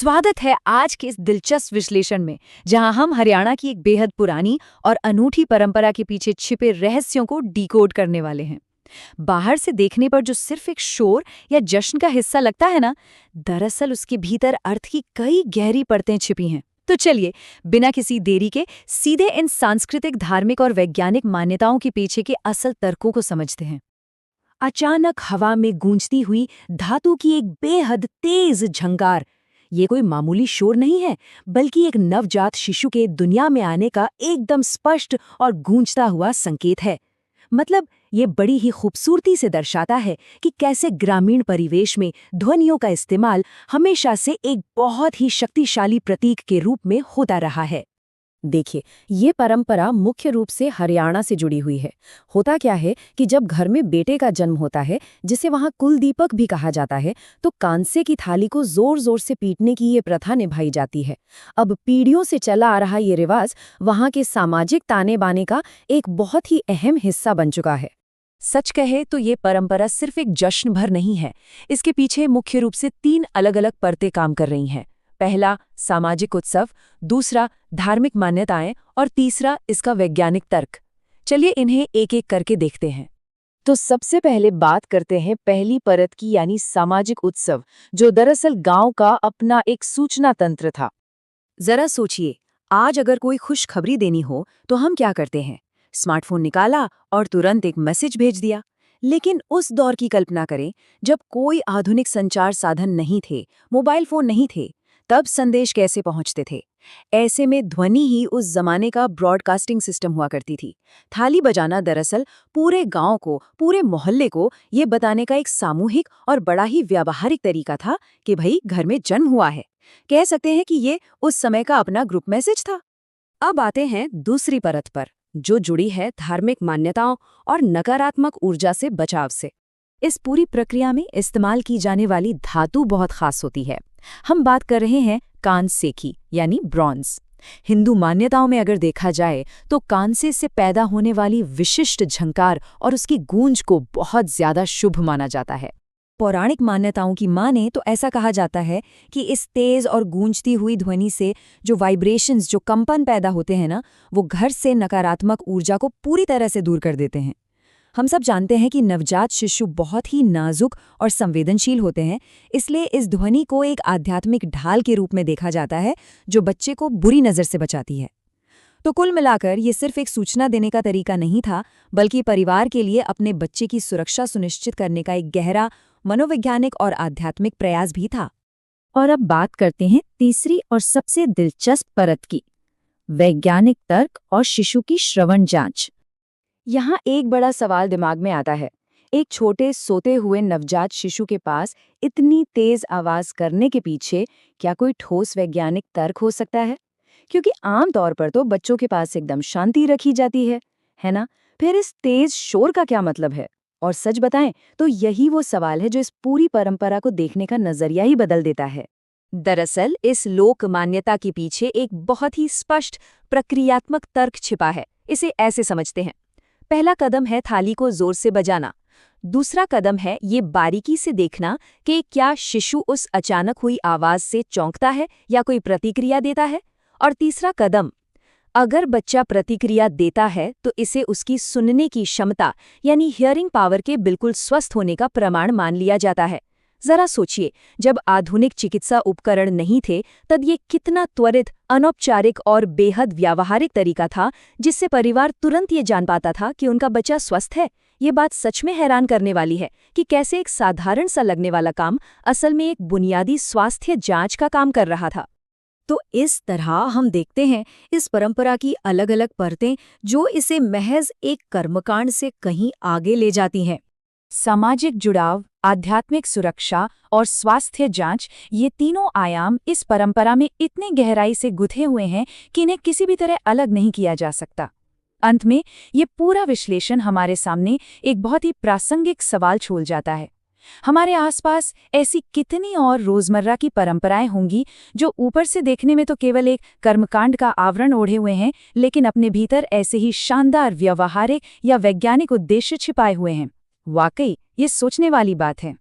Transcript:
स्वागत है आज के इस दिलचस्प विश्लेषण में, जहां हम हरियाणा की एक बेहद पुरानी और अनूठी परंपरा के पीछे छिपे रहस्यों को डिकोड करने वाले हैं। बाहर से देखने पर जो सिर्फ एक शोर या जश्न का हिस्सा लगता है ना, दरअसल उसके भीतर अर्थ की कई गहरी परतें छिपी हैं। तो चलिए, बिना किसी देरी के सीधे इन सांस्कृतिक, धार्मिक और वैज्ञानिक मान्यताओं के पीछे के असल तर्कों को समझते हैं। अचानक हवा में गूंजती हुई धातु की एक बेहद तेज झंकार, ये कोई मामूली शोर नहीं है, बल्कि एक नवजात शिशु के दुनिया में आने का एकदम स्पष्ट और गूंजता हुआ संकेत है। मतलब ये बड़ी ही खूबसूरती से दर्शाता है कि कैसे ग्रामीण परिवेश में ध्वनियों का इस्तेमाल हमेशा से एक बहुत ही शक्तिशाली प्रतीक के रूप में होता रहा है। देखिए, ये परंपरा मुख्य रूप से हरियाणा से जुड़ी हुई है। होता क्या है कि जब घर में बेटे का जन्म होता है, जिसे वहाँ कुलदीपक भी कहा जाता है, तो कांसे की थाली को जोर जोर से पीटने की ये प्रथा निभाई जाती है। अब पीढ़ियों से चला आ रहा ये रिवाज वहाँ के सामाजिक ताने बाने का एक बहुत ही अहम हिस्सा बन चुका है। सच कहे तो ये परंपरा सिर्फ एक जश्न भर नहीं है। इसके पीछे मुख्य रूप से 3 अलग-अलग परतें काम कर रही हैं। पहला, सामाजिक उत्सव, दूसरा, धार्मिक मान्यताएं और तीसरा, इसका वैज्ञानिक तर्क। चलिए इन्हें एक-एक करके देखते हैं। तो सबसे पहले बात करते हैं पहली परत की, यानी सामाजिक उत्सव, जो दरअसल गांव का अपना एक सूचना तंत्र था। जरा सोचिए, आज अगर कोई खुशखबरी देनी हो तो हम क्या करते हैं? स्मार्टफोन निकाला और तुरंत एक मैसेज भेज दिया। लेकिन उस दौर की कल्पना करें जब कोई आधुनिक संचार साधन नहीं थे, मोबाइल फोन नहीं थे, तब संदेश कैसे पहुंचते थे? ऐसे में ध्वनि ही उस जमाने का ब्रॉडकास्टिंग सिस्टम हुआ करती थी। थाली बजाना दरअसल पूरे गांव को, पूरे मोहल्ले को ये बताने का एक सामूहिक और बड़ा ही व्यावहारिक तरीका था कि भाई घर में जन्म हुआ है। कह सकते हैं कि ये उस समय का अपना ग्रुप मैसेज था। अब आते हैं दूसरी परत पर, जो जुड़ी है धार्मिक मान्यताओं और नकारात्मक ऊर्जा से बचाव से। इस पूरी प्रक्रिया में इस्तेमाल की जाने वाली धातु बहुत खास होती है। हम बात कर रहे हैं कांसे की, यानी ब्रॉन्ज। हिंदू मान्यताओं में अगर देखा जाए तो कांसे से पैदा होने वाली विशिष्ट झंकार और उसकी गूंज को बहुत ज्यादा शुभ माना जाता है। पौराणिक मान्यताओं की माने तो ऐसा कहा जाता है कि इस तेज और गूंजती हुई ध्वनि से जो वाइब्रेशंस, जो कंपन पैदा होते हैं ना, वो घर से नकारात्मक ऊर्जा को पूरी तरह से दूर कर देते हैं। हम सब जानते हैं कि नवजात शिशु बहुत ही नाजुक और संवेदनशील होते हैं, इसलिए इस ध्वनि को एक आध्यात्मिक ढाल के रूप में देखा जाता है जो बच्चे को बुरी नज़र से बचाती है। तो कुल मिलाकर ये सिर्फ एक सूचना देने का तरीका नहीं था, बल्कि परिवार के लिए अपने बच्चे की सुरक्षा सुनिश्चित करने का एक गहरा मनोवैज्ञानिक और आध्यात्मिक प्रयास भी था। और अब बात करते हैं तीसरी और सबसे दिलचस्प परत की, वैज्ञानिक तर्क और शिशु की श्रवण जांच। यहाँ एक बड़ा सवाल दिमाग में आता है। एक छोटे सोते हुए नवजात शिशु के पास इतनी तेज आवाज करने के पीछे क्या कोई ठोस वैज्ञानिक तर्क हो सकता है? क्योंकि आमतौर पर तो बच्चों के पास एकदम शांति रखी जाती है ना? फिर इस तेज शोर का क्या मतलब है? और सच बताएं तो यही वो सवाल है जो इस पूरी परंपरा को देखने का नजरिया ही बदल देता है। दरअसल इस लोक मान्यता के पीछे एक बहुत ही स्पष्ट प्रक्रियात्मक तर्क छिपा है। इसे ऐसे समझते हैं। पहला कदम है थाली को जोर से बजाना। दूसरा कदम है ये बारीकी से देखना कि क्या शिशु उस अचानक हुई आवाज से चौंकता है या कोई प्रतिक्रिया देता है। और तीसरा कदम, अगर बच्चा प्रतिक्रिया देता है तो इसे उसकी सुनने की क्षमता, यानी हियरिंग पावर के बिल्कुल स्वस्थ होने का प्रमाण मान लिया जाता है। जरा सोचिए, जब आधुनिक चिकित्सा उपकरण नहीं थे तब ये कितना त्वरित, अनौपचारिक और बेहद व्यावहारिक तरीका था जिससे परिवार तुरंत ये जान पाता था कि उनका बच्चा स्वस्थ है। ये बात सच में हैरान करने वाली है कि कैसे एक साधारण सा लगने वाला काम असल में एक बुनियादी स्वास्थ्य जांच का काम कर रहा था। तो इस तरह हम देखते हैं इस परंपरा की अलग-अलग परतें जो इसे महज एक कर्मकांड से कहीं आगे ले जाती हैं। सामाजिक जुड़ाव, आध्यात्मिक सुरक्षा और स्वास्थ्य जांच, ये तीनों आयाम इस परंपरा में इतने गहराई से गुथे हुए हैं कि इन्हें किसी भी तरह अलग नहीं किया जा सकता। अंत में ये पूरा विश्लेषण हमारे सामने एक बहुत ही प्रासंगिक सवाल छोड़ जाता है। हमारे आसपास ऐसी कितनी और रोजमर्रा की परंपराएं होंगी जो ऊपर से देखने में तो केवल एक कर्मकांड का आवरण ओढ़े हुए हैं, लेकिन अपने भीतर ऐसे ही शानदार व्यवहारिक या वैज्ञानिक उद्देश्य छिपाए हुए हैं। वाकई ये सोचने वाली बात है।